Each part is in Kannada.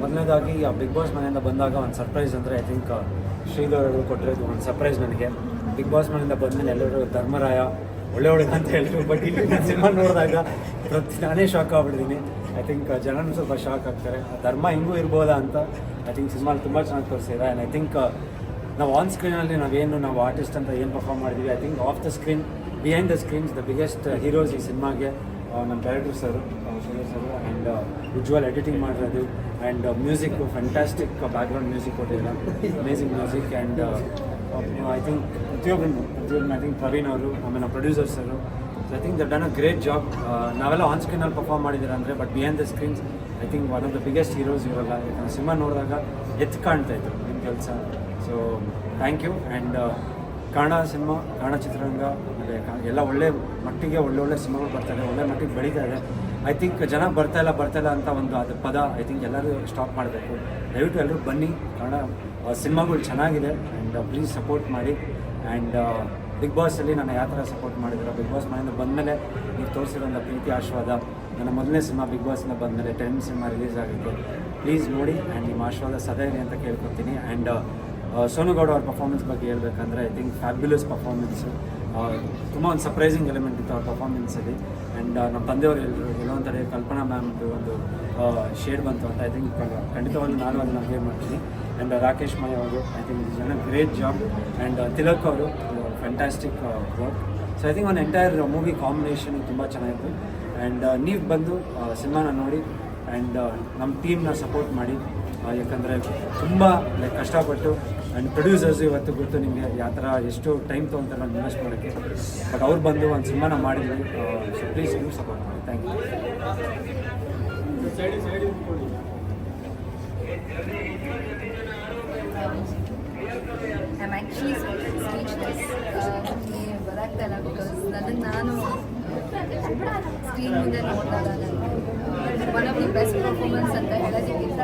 ಮೊದಲನೇದಾಗಿ ಬಿಗ್ ಬಾಸ್ ಮನೆಯಿಂದ ಬಂದಾಗ ಒಂದು ಸರ್ಪ್ರೈಸ್ ಅಂದರೆ ಐ ಥಿಂಕ್ ಶ್ರೀಧರ್ ಅವರು ಕೊಟ್ಟಿರೋದು ಒಂದು ಸರ್ಪ್ರೈಸ್ ನನಗೆ. ಬಿಗ್ ಬಾಸ್ ಮನೆಯಿಂದ ಬಂದಮೇಲೆ ಎಲ್ಲರೂ ಧರ್ಮರಾಯ ಒಳ್ಳೆ ಅಂತ ಹೇಳಿದ್ರು, ಬಟ್ ಇಲ್ಲಿ ಸಿನಿಮಾ ನೋಡಿದಾಗ ನಾನೇ ಶಾಕ್ ಆಗ್ಬಿಟ್ಟಿದ್ದೀನಿ. ಐ ಥಿಂಕ್ ಜನನೂ ಸ್ವಲ್ಪ ಶಾಕ್ ಆಗ್ತಾರೆ, ಧರ್ಮ ಹಿಂಗೂ ಇರ್ಬೋದಾ ಅಂತ. ಐ ಥಿಂಕ್ ಸಿನಿಮಾ ತುಂಬ ಚೆನ್ನಾಗಿ ತೋರಿಸಿದೆ. ಆ್ಯಂಡ್ ಐ ಥಿಂಕ್ ನಾವು ಆನ್ ಸ್ಕ್ರೀನಲ್ಲಿ ನಾವು ಆರ್ಟಿಸ್ಟ್ ಅಂತ ಏನು ಪರ್ಫಾರ್ಮ್ ಮಾಡಿದ್ವಿ, I think of the screen, behind the screens the biggest heroes ಈ ಸಿನಿಮಾಗೆ ನಮ್ಮ director sir Sridhar sir and visual editing ಮಾಡಿರೋದು and music fantastic background music ಕೊಟ್ಟಿದ್ದಾರೆ, amazing music. And I think ಪ್ರತಿಯೊಬ್ಬರು ಐ ಥಿಂಕ್ ಪ್ರವೀಣ್ ಅವರು, ಆಮೇಲೆ ಪ್ರೊಡ್ಯೂಸರ್ಸ್ ಅವರು, I think that done a great job. ನಾವೆಲ್ಲ ಆನ್ ಸ್ಕ್ರೀನಲ್ಲಿ ಪರ್ಫಾರ್ಮ್ ಮಾಡಿದ್ದೀರ ಅಂದರೆ, but behind the screens I think one of the biggest heroes ಇವರಲ್ಲ. ಯಾಕಂದರೆ ಸಿನಿಮಾ ನೋಡಿದಾಗ ಎತ್ತು ಕಾಣ್ತಾ ಇತ್ತು ನಿಮ್ಮ ಕೆಲಸ. So thank you. And Kannada cinema, Kannada ಚಿತ್ರರಂಗ ಎಲ್ಲ ಒಳ್ಳೆ ಮಟ್ಟಿಗೆ ಒಳ್ಳೊಳ್ಳೆ ಸಿನಿಮಾಗಳು ಬರ್ತಾಯಿದೆ, ಒಳ್ಳೆ ಮಟ್ಟಿಗೆ ಬೆಳೀತಾ ಇದೆ. ಐ ಥಿಂಕ್ ಜನ ಬರ್ತಾಯಿಲ್ಲ ಅಂತ ಒಂದು ಅದು ಪದ ಐ ಥಿಂಕ್ ಎಲ್ಲರೂ ಸ್ಟಾಪ್ ಮಾಡಬೇಕು. ದಯವಿಟ್ಟು ಎಲ್ಲರೂ ಬನ್ನಿ, ಕನ್ನಡ ಸಿನಿಮಾಗಳು ಚೆನ್ನಾಗಿದೆ ಆ್ಯಂಡ್ ಪ್ಲೀಸ್ ಸಪೋರ್ಟ್ ಮಾಡಿ. ಆ್ಯಂಡ್ ಬಿಗ್ ಬಾಸಲ್ಲಿ ನಾನು ಯಾವ ಥರ ಸಪೋರ್ಟ್ ಮಾಡಿದ್ರು, ಬಿಗ್ ಬಾಸ್ ಮನೆಯಿಂದ ಬಂದಮೇಲೆ ನೀವು ತೋರಿಸಿರೋಂಥ ಪ್ರೀತಿ ಆಶೀರ್ವಾದ, ನನ್ನ ಮೊದಲನೇ ಸಿನಿಮಾ ಬಿಗ್ ಬಾಸಿಂದ ಬಂದಮೇಲೆ 10 ಸಿನಿಮಾ ರಿಲೀಸ್ ಆಗುತ್ತೆ. ಪ್ಲೀಸ್ ನೋಡಿ ಆ್ಯಂಡ್ ನಿಮ್ಮ ಆಶೀರ್ವಾದ ಸದಾ ಇದೆ ಅಂತ ಕೇಳ್ಕೊತೀನಿ. ಆ್ಯಂಡ್ ಸೋನು ಗೌಡ ಅವ್ರ ಪರ್ಫಾರ್ಮೆನ್ಸ್ ಬಗ್ಗೆ ಹೇಳ್ಬೇಕಂದ್ರೆ ಐ ಥಿಂಕ್ ಫ್ಯಾಬ್ಯುಲಸ್ ಪರ್ಫಾರ್ಮೆನ್ಸು, ತುಂಬ ಒಂದು ಸರ್ಪ್ರೈಸಿಂಗ್ ಎಲಿಮೆಂಟ್ ಇತ್ತು ಅವ್ರ ಪರ್ಫಾರ್ಮೆನ್ಸಲ್ಲಿ. ಆ್ಯಂಡ್ ನಮ್ಮ ತಂದೆಯವರು ಎಲ್ಲೋ ಒಂಥರ ಕಲ್ಪನಾ ಮ್ಯಾಮ್ದು ಒಂದು ಶೇಡ್ ಬಂತು ಅಂತ ಐ ಥಿಂಕ್ ಖಂಡಿತವಾಗಿ ನಾನು ಅದನ್ನು ಅಗ್ರಿ ಮಾಡ್ತೀನಿ. ಆ್ಯಂಡ್ ರಾಕೇಶ್ ಮೈ ಅವರು I think is a great job. And Tilak ಅವರು fantastic work. So I think ಒಂದು ಎಂಟೈರ್ ಮೂವಿ ಕಾಂಬಿನೇಷನ್ ತುಂಬ ಚೆನ್ನಾಗಿತ್ತು. ಆ್ಯಂಡ್ ನೀವು ಬಂದು ಸಿನಿಮಾನ ನೋಡಿ ಆ್ಯಂಡ್ ನಮ್ಮ ಟೀಮ್ನ ಸಪೋರ್ಟ್ ಮಾಡಿ. ಯಾಕಂದರೆ ತುಂಬ ಕಷ್ಟಪಟ್ಟು ಆ್ಯಂಡ್ ಪ್ರೊಡ್ಯೂಸರ್ಸು ಇವತ್ತು ಗೊತ್ತು ನಿಮಗೆ ಯಾವ ಥರ ಎಷ್ಟು ಟೈಮ್ ತೊಗೊತಾರೆ ನಾನು ಇನ್ವೆಸ್ಟ್ ಮಾಡೋಕ್ಕೆ, ಬಟ್ ಅವ್ರು ಬಂದು ಒಂದು ಸಿನಿಮಾನ ಮಾಡಿದ್ವಿ. ಸೊ ಪ್ಲೀಸ್ ನೀವು ಸಪೋರ್ಟ್ ಮಾಡಿ. Thank you. I'm actually speechless. ಬರಾಗ್ತಾಯಿಲ್ಲ ಬಿಕಾಸ್ ನನಗೆ ನಾನು ಸ್ಕ್ರೀನ್ ಮುಂದೆ ನೋಡಿದಾಗ one of the best performance ಅಂತ ಹೇಳೋದಕ್ಕಿಂತ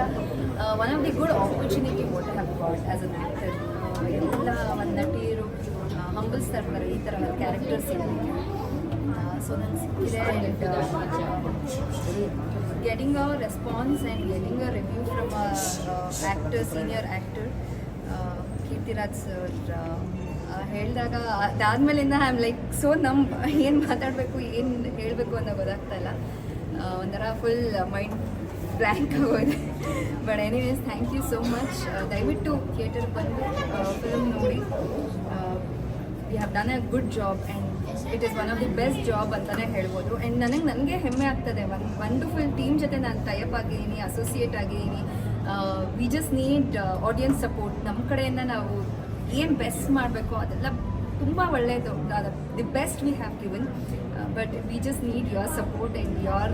one of the good opportunity what have got as an actor. ಎಲ್ಲ ಒಂದು ನಟಿಯರು ಹಂಬಲ್ಸ್ತಾ ಇರ್ತಾರೆ ಈ ಥರ ಕ್ಯಾರೆಕ್ಟರ್ಸ್ ಇರೋದಕ್ಕೆ. ಸೊ ನನಗೆ ಸಿಕ್ಕಿದೆ. And getting a response and getting a review from actor, senior actor Keerthiraj sir ಹೇಳಿದಾಗ ಅದಾದಮೇಲಿಂದ ಐ ಆಮ್ ಲೈಕ್ ಸೊ ಏನು ಮಾತಾಡಬೇಕು ಏನು ಹೇಳಬೇಕು ಅನ್ನೋ ಗೊತ್ತಾಗ್ತಾ ಇಲ್ಲ. ಒಂಥರ ಫುಲ್ ಮೈಂಡ್ ಬ್ಲ್ಯಾಂಕ್ ಆಗೋಗಿದೆ. But anyways thank you so much. ದಯವಿಟ್ಟು ಥಿಯೇಟರ್ಗೆ ಬಂದು ಫಿಲ್ಮ್ ನೋಡಿ. We have done a good job and it is one of the best job ಅಂತಲೇ ಹೇಳ್ಬೋದು. ಆ್ಯಂಡ್ ನನಗೆ ಹೆಮ್ಮೆ ಆಗ್ತದೆ, ಒಂದು ಫುಲ್ ಟೀಮ್ ಜೊತೆ ನಾನು ಟೈಅಪ್ ಆಗಿದ್ದೀನಿ, ಅಸೋಸಿಯೇಟ್ ಆಗಿದ್ದೀನಿ. We just need audience support. ನಮ್ಮ ಕಡೆಯಿಂದ ನಾವು ಏನು ಬೆಸ್ಟ್ ಮಾಡಬೇಕು ಅದೆಲ್ಲ ತುಂಬ ಒಳ್ಳೆಯದು, the best we have given. But we just need your support and your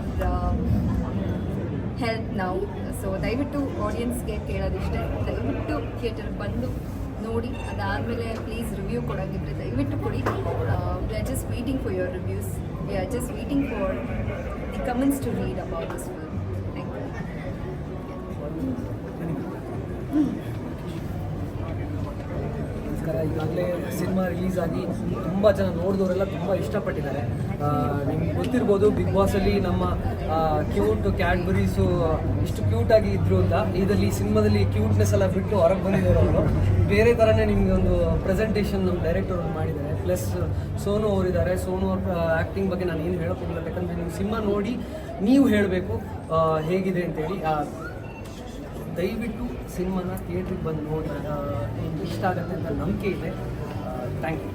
help ನಾವು. ಸೊ ದಯವಿಟ್ಟು ಆಡಿಯನ್ಸ್ಗೆ ಕೇಳೋದಿಷ್ಟೇ, ದಯವಿಟ್ಟು ಥಿಯೇಟರ್ಗೆ ಬಂದು ನೋಡಿ. ಅದಾದಮೇಲೆ ಪ್ಲೀಸ್ ರಿವ್ಯೂ ಕೊಡೋಂಗಿದ್ರೆ ದಯವಿಟ್ಟು ಕೊಡಿ. We are just waiting for your reviews. We are just waiting for the comments to read about this film. Thank you. ಈಗಾಗಲೇ ಸಿನಿಮಾ ರಿಲೀಸ್ ಆಗಿ ತುಂಬ ಜನ ನೋಡಿದವರೆಲ್ಲ ತುಂಬ ಇಷ್ಟಪಟ್ಟಿದ್ದಾರೆ. ನಿಮ್ಗೆ ಗೊತ್ತಿರ್ಬೋದು ಬಿಗ್ ಬಾಸಲ್ಲಿ ನಮ್ಮ ಕ್ಯೂಟ್ ಕ್ಯಾಡ್ಬರೀಸು ಇಷ್ಟು ಕ್ಯೂಟಾಗಿ ಇದ್ರು ಅಂತ. ಇದರಲ್ಲಿ ಸಿನಿಮಾದಲ್ಲಿ ಕ್ಯೂಟ್ನೆಸ್ ಎಲ್ಲ ಬಿಟ್ಟು ಹೊರಗೆ ಬಂದಿದ್ದಾರೆ ಅವರು. ಬೇರೆ ಥರನೇ ನಿಮಗೆ ಒಂದು ಪ್ರೆಸೆಂಟೇಷನ್ ನಮ್ಮ ಡೈರೆಕ್ಟರ್ ಅವ್ರು ಮಾಡಿದ್ದಾರೆ. ಪ್ಲಸ್ ಸೋನು ಅವರಿದ್ದಾರೆ. ಸೋನು ಅವ್ರ ಆ್ಯಕ್ಟಿಂಗ್ ಬಗ್ಗೆ ನಾನು ಏನು ಹೇಳೋಕ್ಕೋಗಿಲ್ಲ, ಯಾಕಂದರೆ ನೀವು ಸಿನಿಮಾ ನೋಡಿ ನೀವು ಹೇಳಬೇಕು ಹೇಗಿದೆ ಅಂತೇಳಿ. ದಯವಿಟ್ಟು ಸಿನಿಮಾನ ಥಿಯೇಟ್ರಿಗೆ ಬಂದು ನೋಡಿ, ನಿಮ್ಗೆ ಇಷ್ಟ ಆಗುತ್ತೆ ಅಂತ ನಂಬಿಕೆ ಇದೆ. Thank you.